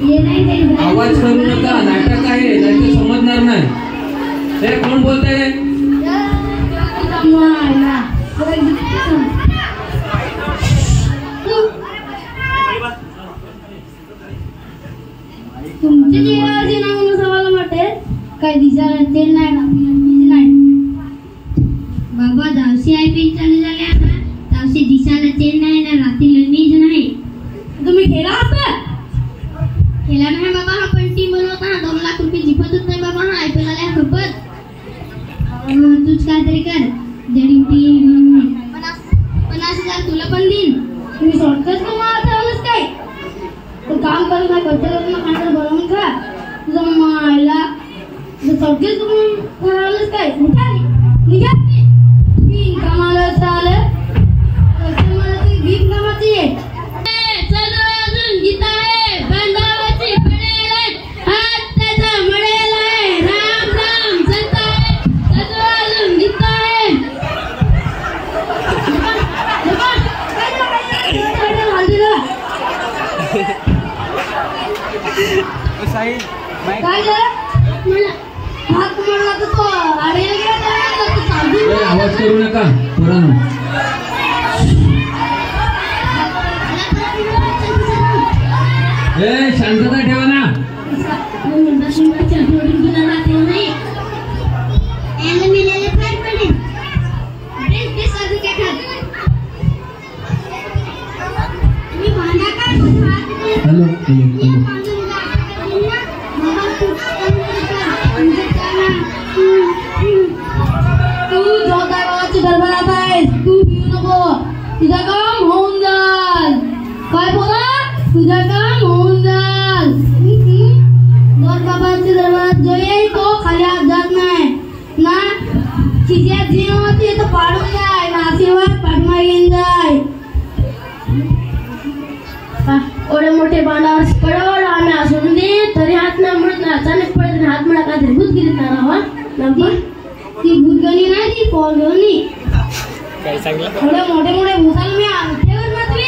आवाज करू नका, नाटक आहे, नाटक समजणार नाही. हे कोण बोलतंय? तुमचे चेहऱ्यावरचे नाव सवाल वाटते काय दिसायला ते नाही बाबा. जावशी आय पी चालू झाले आता. जावशी दिसायला ते नाही ना रात्री नीज नाही. तुम्ही खेळा असता खेळा नाही बाबा. हा पण टीम बनवता 2 लाख रुपये जिंकतच नाही बाबा. हा IPL आल्या सोबत. तूच काहीतरी कर जडी टीम 50,000 तुला पण देईन. तुम्ही शॉर्टकट कमावताच काय काम करत नाही. कच्च्या खाणार बनवून खा. तुझा मायला शॉर्टकट करायलाच काय निघा कमाला आलं मला ते गीत कामाची आहे. आवाज करू नका पुरानो. शांतता ठेवा ना. तुझं काम होऊन जाल. काय बोला तुझं काम होऊन जाल. बाबाच्या दरबारात जो येईल तो खाली हात जात नाही ना. खिशात जी होती तो पाडून जाय ना. आशीर्वाद पाठमा घेऊन जाय. एवढे मोठे बांधावर पडवड आम्ही असून दे तरी हात नाही म्हणत ना. अचानक पडत हात म्हणा काहीतरी भूत गेली ना. ती भूतगणी नाही ती पॉलगणी. थोडे मोठे भूताला मी आमच्यावर मात्र